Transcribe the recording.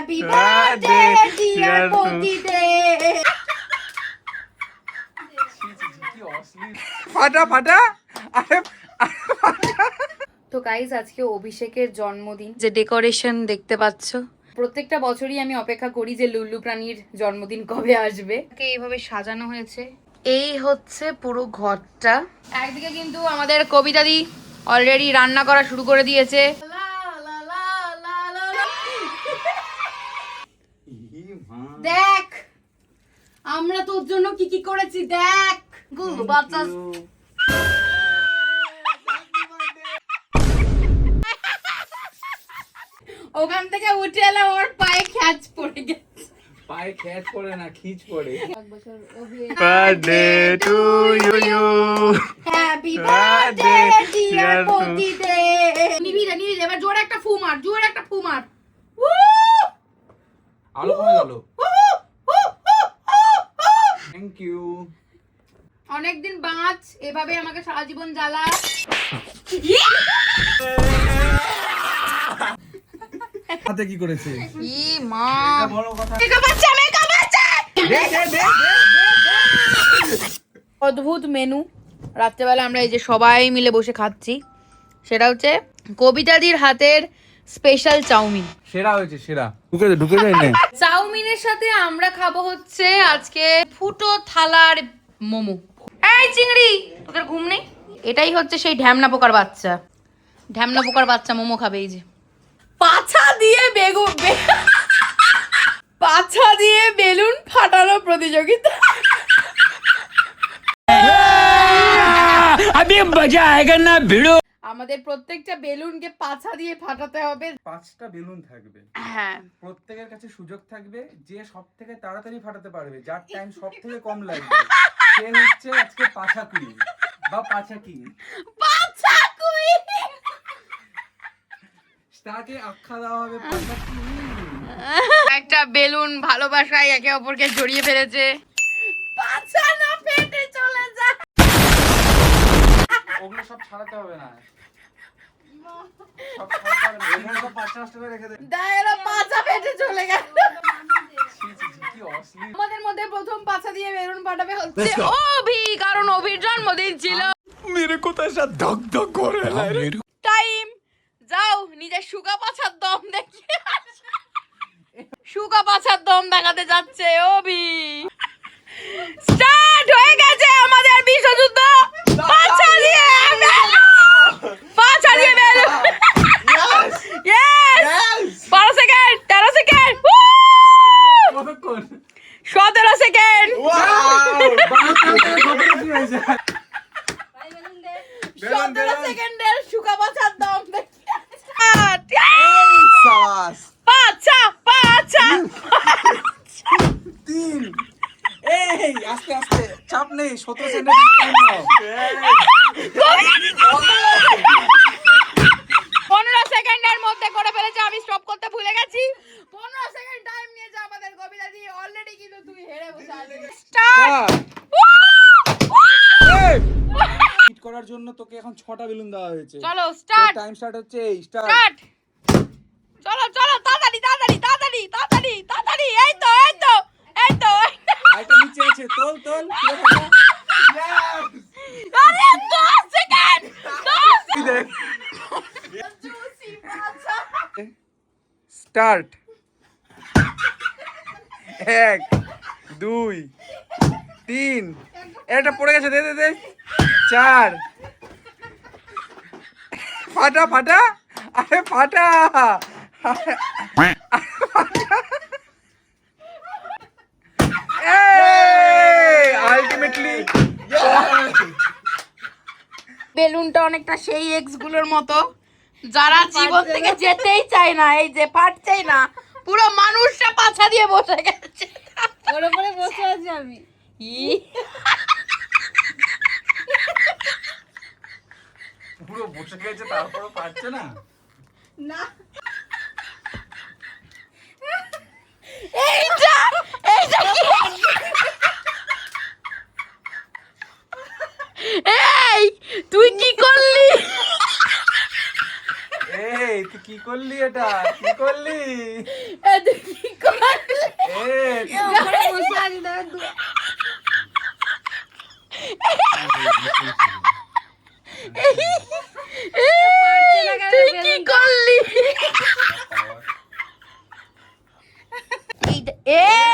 Happy birthday dear পতিদে। ফাটা ফাটা আরে তো গাইজ আজকে অভিষেকের জন্মদিন, যে ডেকোরেশন দেখতে পাচ্ছ, প্রত্যেকটা বছরই আমি অপেক্ষা করি যে লুল্লু প্রাণীর জন্মদিন কবে আসবে। এইভাবে সাজানো হয়েছে, এই হচ্ছে পুরো ঘরটা। একদিকে কিন্তু আমাদের কবিতাদি অলরেডি রান্না করা শুরু করে দিয়েছে। দেখ আমরা তোর জন্য কি কি করেছি, দেখ গুগু বাচ্চা। ওখান থেকে উঠে এলাম, ওর পায়ে খ্যাচ পড়ে গেছে। পায়ে খ্যাচ পড়ে না, খিচ পড়ে। Birthday to you, happy birthday dear পতিদে। নিবি রে নিবি রে, এবার জোরে একটা ফু মার, জোরে একটা ফু মার। আলো কমে গেল। Thank you. অনেকদিন বাঁচ, এভাবে আমাকে সারা জীবন জ্বালা। হাতে কি করেছে? ই মা, বড় কথা। মেকআপ বাচ্চা, মেকআপ বাচ্চা। অদ্ভুত মেনু। রাত্রেবেলা আমরা এই যে সবাই মিলে বসে খাচ্ছি, সেটা হচ্ছে কবিতাদির হাতের স্পেশাল চাউমিন। সেরা হয়েছে, সেরা। ঢুকে যায় না। চাউমিনের সাথে আমরা খাবো হচ্ছে আজকে ফুটো থালার মোমো। এই চিংড়ি, তোদের ঘুম নেই? এটাই হচ্ছে সেই ঢ্যামনা পোকার বাচ্চা, ঢ্যামনা পোকার বাচ্চা মোমো খাবে। এই যে পাছা দিয়ে পাছা দিয়ে বেলুন ফাটানো প্রতিযোগিতা। अभी मजा आएगा ना भिड़ो। আমাদের প্রত্যেকটা বেলুনকে পাছা দিয়ে ফাটাতে হবে। 5টা বেলুন থাকবে, হ্যাঁ, প্রত্যেকের কাছে সুযোগ থাকবে যে সব থেকে তাড়াতাড়ি ফাটাতে পারবে, যার টাইম সব থেকে কম লাগবে, সে হচ্ছে আজকে পাছা কুইন বা পাছা কিং। পাছা কুইন। তাকে আখ্যা দেওয়া হবে পাছা কিং। একটা বেলুন ভালোবাসায় একে অপরকে জড়িয়ে ফেলেছে। পাছা না ফেটে চলে যায়। ওগুলো সব ছাড়াতে হবে না, সব ছাড়াতে হবে না, এখানে সব 50 টাকা রেখে দে। দাঁড়া, পাছা ফেটে চলে গেল। কি অশ্লীল। আমাদের মধ্যে প্রথম পাছা দিয়ে বেলুন ফাটাবে হচ্ছে অভি, কারণ অভির জন্মদিন ছিল। मेरे को तो ऐसा धक धक हो रहा है। টাইম যাও, নিজের সুগা পাছার দম দেখিয়ে আসো। সুগা পাছার দম দেখাতে যাচ্ছে অভি। স্টার্ট হয়ে গেছে আমাদের বিশ্বযুদ্ধ। পাছা দিয়ে বেলুন, পাছা দিয়ে balloon. Yes, 12 second, 13 second, 17 second, 17 সেকেন্ডের সুগা পাছার দম দেখিয়ে পাছা পাছা। 3 এই আস্তে আস্তে, চাপ নেই, 17 সেকেন্ড টাইম নাও। 15 সেকেন্ডের মধ্যে করে ফেলেছে, আমি স্টপ করতে ভুলে গেছি। 15 সেকেন্ড টাইম নিয়েছে আমাদের কবিতাজি, অলরেডি কিন্তু তুমি হেরে বসে আছো। স্টার্ট। হিট করার জন্য তোকে এখন 6টা বেলুন দেওয়া হয়েছে। চলো স্টার্ট, টাইম স্টার্ট হচ্ছে, এই স্টার্ট। স্টার্ট। চলো চলো, তাড়াতাড়ি তাড়াতাড়ি তাড়াতাড়ি তাড়াতাড়ি তাড়াতাড়ি। এই তো এই তো এই তো। আইটা নিচে আছে, তোল তোল। আরে 10 সেকেন্ড, 10 দেখ স্টার্ট। 1 2 3, এটা পড়ে গেছে, দে দে দে। 4, ফাটা ফাটা আরে ফাটা। আলটিমেটলি বেলুনটা অনেকটা সেই এক্স গুলোর মতো, যারা জীবন থেকে যেতেই চায় না, এই যে ফাটছেই না, পুরো মানুষটা পাছা দিয়ে বসে গেছে। ওর উপরে বসে আছি আমি। পুরো বসে গেছে, তারপরও পারছে না। না এইটা এইটা কি? এই তুই কি করলি? এই তুই কি করলি, এটা কি করলি? এদিকে তুই কি করলি? এই